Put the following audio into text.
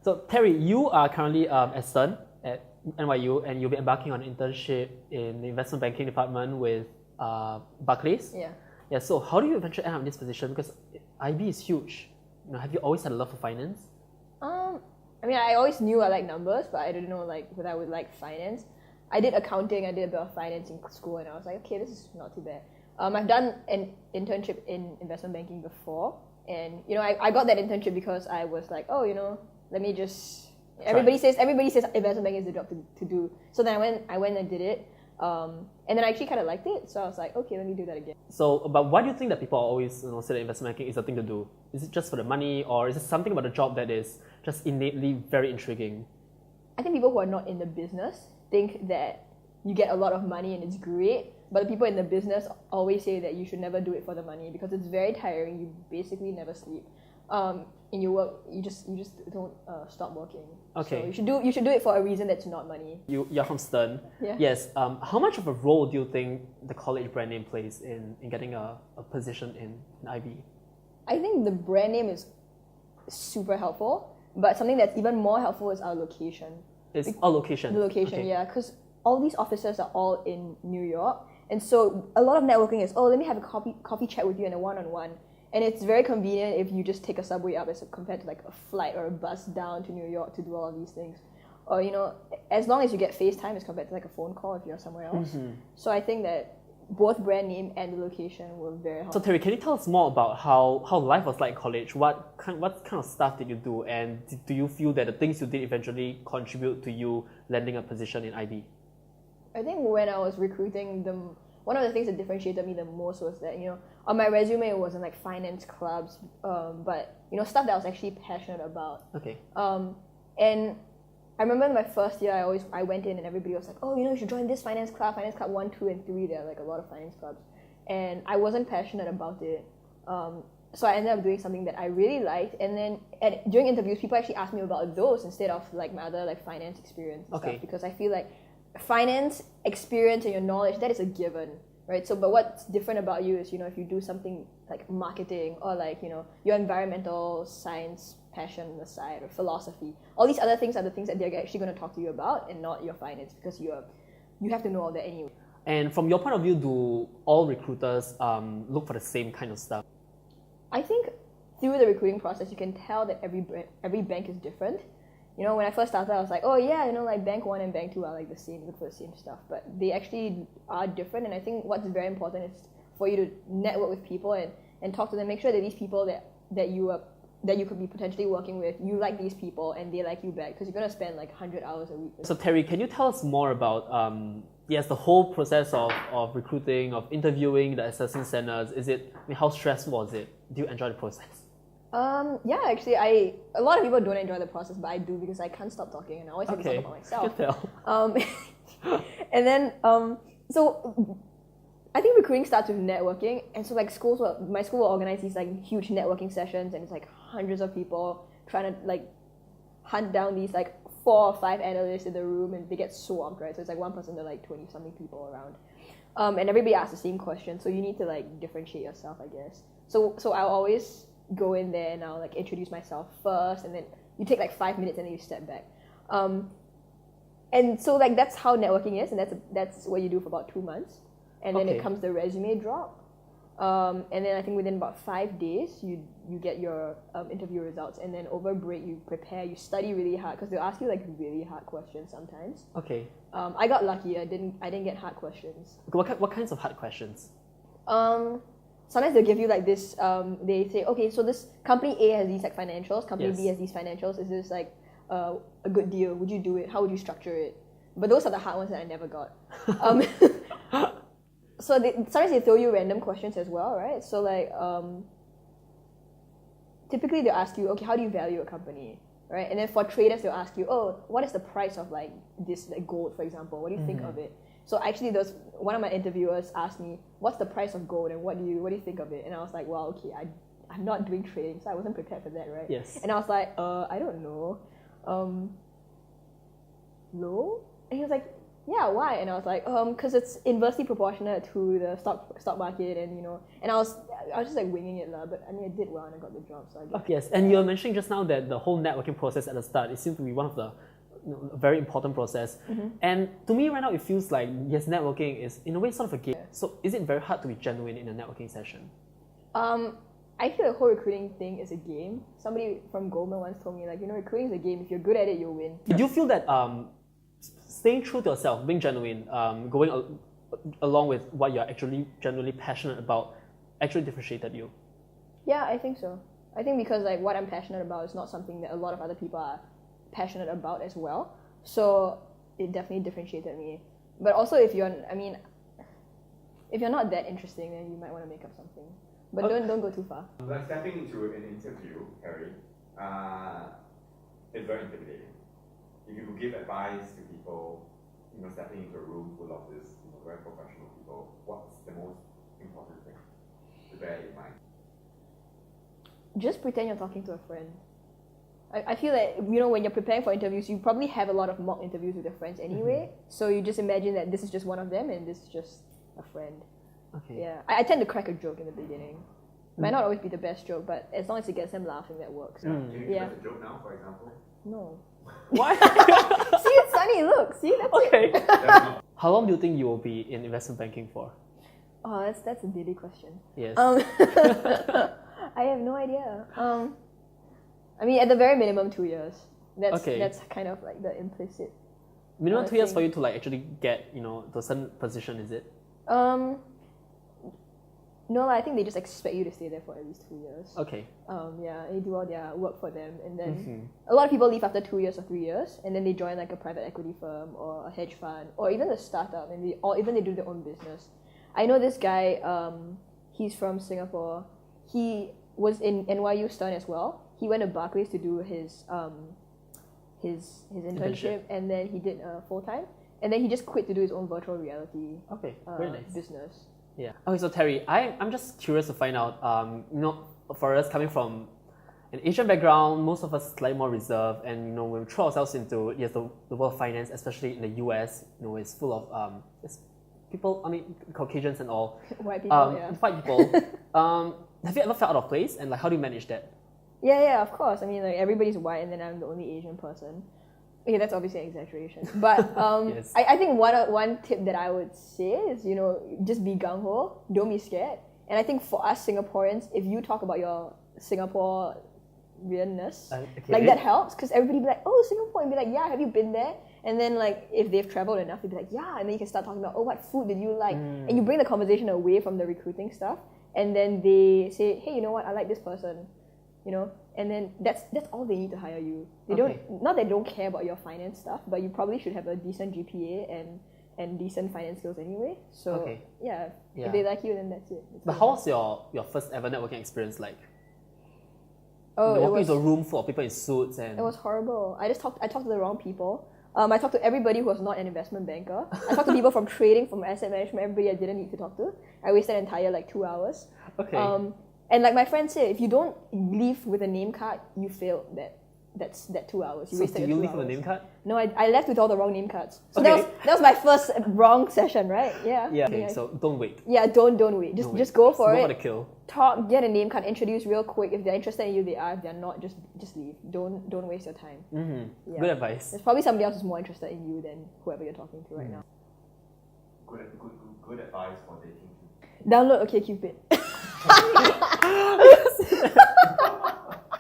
So Teri, you are currently at Stern at NYU, and you'll be embarking on an internship in the investment banking department with Barclays. Yeah. Yeah. So how do you eventually end up in this position? Because IB is huge. Have you always had a love for finance? I mean, I always knew I liked numbers, but I didn't know like whether I would like finance. I did accounting, I did a bit of finance in school, and I was like, okay, this is not too bad. I've done an internship in investment banking before, and I got that internship because I was like, oh, let me just. Everybody says investment banking is the job to do. So then I went and did it, and then I actually kind of liked it. So I was like, okay, let me do that again. So, but why do you think that people always say that investment banking is the thing to do? Is it just for the money, or is it something about the job that is just innately very intriguing? I think people who are not in the business think that you get a lot of money and it's great, but the people in the business always say that you should never do it for the money because it's very tiring. You basically never sleep. In your work, you just don't stop working. Okay. So you should do it for a reason that's not money. You're from Stern. Yeah. Yes. How much of a role do you think the college brand name plays in getting a position in IB? I think the brand name is super helpful, but something that's even more helpful is our location. It's our location. The location, okay. Yeah, because all these offices are all in New York, and so a lot of networking is, let me have a coffee chat with you in a one-on-one. And it's very convenient if you just take a subway up as compared to like a flight or a bus down to New York to do all of these things. Or, as long as you get FaceTime as compared to like a phone call if you're somewhere else. Mm-hmm. So I think that both brand name and the location were very helpful. So Teri, can you tell us more about how life was like in college? What kind of stuff did you do? And do you feel that the things you did eventually contribute to you landing a position in IB? I think when I was recruiting, one of the things that differentiated me the most was that, on my resume it wasn't like finance clubs, but, stuff that I was actually passionate about. Okay. And I remember in my first year, I went in and everybody was like, oh, you should join this finance club 1, 2, and 3. There are like a lot of finance clubs. And I wasn't passionate about it. So I ended up doing something that I really liked. And then during interviews, people actually asked me about those instead of like my other like finance experience and stuff. Because I feel like finance experience and your knowledge, that is a given, right? So, but what's different about you is, if you do something like marketing or like, your environmental science passion on the side or philosophy, all these other things are the things that they're actually going to talk to you about and not your finance because you have to know all that anyway. And from your point of view, do all recruiters look for the same kind of stuff? I think through the recruiting process, you can tell that every bank is different. When I first started, I was like, oh yeah, like bank 1 and bank 2 are like the same, look for the same stuff. But they actually are different. And I think what's very important is for you to network with people and talk to them, make sure that these people that you could be potentially working with, you like these people and they like you back because you're going to spend like 100 hours a week. So Teri, can you tell us more about, the whole process of recruiting, of interviewing, the assessment centers? How stressful was it? Do you enjoy the process? Yeah, actually, a lot of people don't enjoy the process, but I do because I can't stop talking and I always have to talk about myself. Good tell. And then, so I think recruiting starts with networking, and so like my school will organize these like huge networking sessions, and it's like hundreds of people trying to like hunt down these like 4 or 5 analysts in the room, and they get swamped, right? So it's like one person to like 20 something people around, and everybody asks the same question, so you need to like differentiate yourself, I guess. So I'll always go in there and I'll like introduce myself first, and then you take like 5 minutes and then you step back. And so like that's how networking is, and that's what you do for about 2 months. And then it comes the resume drop. And then I think within about 5 days, you get your interview results. And then over break, you prepare, you study really hard because they'll ask you like really hard questions sometimes. Okay. I got lucky. I didn't get hard questions. What kinds of hard questions? Sometimes they'll give you like this, they say, okay, so this company A has these like financials, company B has these financials, is this like a good deal? Would you do it? How would you structure it? But those are the hard ones that I never got. So sometimes they throw you random questions as well, right? So like, typically they'll ask you, okay, how do you value a company, right? And then for traders, they'll ask you, oh, what is the price of like this like gold, for example? What do you think of it? So actually, one of my interviewers asked me, what's the price of gold and what do you think of it? And I was like, well, okay, I'm not doing trading, so I wasn't prepared for that, right? Yes. And I was like, I don't know. Low? And he was like, yeah, why? And I was like, because it's inversely proportionate to the stock market, and and I was just like winging it lah. But I mean, I did well and I got the job, so I guess. Okay, yes, and you were mentioning just now that the whole networking process at the start, it seems to be one of the a very important process. And to me right now, it feels like yes, networking is in a way sort of a game. So is it very hard to be genuine in a networking session? I feel the whole recruiting thing is a game. Somebody from Goldman once told me, like, recruiting is a game. If you're good at it, you'll win. Do you feel that staying true to yourself, being genuine, going along with what you're actually genuinely passionate about, actually differentiated you? Yeah, I think so. I think because like what I'm passionate about is not something that a lot of other people are passionate about as well. So it definitely differentiated me. But also if you're not that interesting, then you might want to make up something. But don't go too far. Like stepping into an interview, Teri, it's very intimidating. If you could give advice to people, stepping into a room full of this, very professional people, what's the most important thing to bear in mind? Just pretend you're talking to a friend. I feel that, when you're preparing for interviews, you probably have a lot of mock interviews with your friends anyway. So you just imagine that this is just one of them and this is just a friend. Okay. Yeah. I tend to crack a joke in the beginning. Might not always be the best joke, but as long as it gets them laughing, that works. Can you give us a joke now, for example? No. Why? See, it's funny. Look, see, that's it. How long do you think you will be in investment banking for? Oh, that's a daily question. Yes. I have no idea. I mean, at the very minimum, 2 years. That's kind of like the implicit. Minimum 2 years for you to like actually get to a certain position, is it? No, I think they just expect you to stay there for at least 2 years. Okay. Yeah, and you do all their work for them, and then a lot of people leave after 2 years or 3 years, and then they join like a private equity firm or a hedge fund or even a startup, and they do their own business. I know this guy. He's from Singapore. He was in NYU Stern as well. He went to Barclays to do his internship, and then he did full time, and then he just quit to do his own virtual reality. Okay, very nice business. Yeah. Okay, so Teri, I'm just curious to find out. For us coming from an Asian background, most of us slightly more reserved, and when we throw ourselves into the world of finance, especially in the US, it's full of people. I mean, Caucasians and all. White people. White people. Have you ever felt out of place, and like how do you manage that? Yeah, of course. I mean, like everybody's white, and then I'm the only Asian person. Okay, that's obviously an exaggeration. But yes. I think one tip that I would say is, just be gung-ho, don't be scared. And I think for us Singaporeans, if you talk about your Singaporeanness, like that helps, because everybody be like, oh, Singapore, and be like, yeah, have you been there? And then like if they've traveled enough, they'd be like, yeah, and then you can start talking about, oh, what food did you like? And you bring the conversation away from the recruiting stuff, and then they say, hey, you know what, I like this person, and then that's all they need to hire you. They not that they don't care about your finance stuff, but you probably should have a decent GPA and decent finance skills anyway. So yeah, if they like you, then that's it. But how was your first ever networking experience like? Oh, walking into a room full of people in suits and... It was horrible. I talked to the wrong people. I talked to everybody who was not an investment banker. I talked to people from trading, from asset management, everybody I didn't need to talk to. I wasted an entire 2 hours. Okay. And like my friend said, if you don't leave with a name card, you failed that 2 hours. You wasted did you leave hours. with a name card? No, I left with all the wrong name cards. So that was my first wrong session, right? Yeah. Yeah. Okay, so don't wait. Yeah, don't wait. Just go for it. Go for the kill. Talk, get a name card, introduce real quick. If they're interested in you, they are. If they're not, just leave. Don't waste your time. Yeah. Good advice. There's probably somebody else who's more interested in you than whoever you're talking to right now. Good advice for dating. Download OkCupid.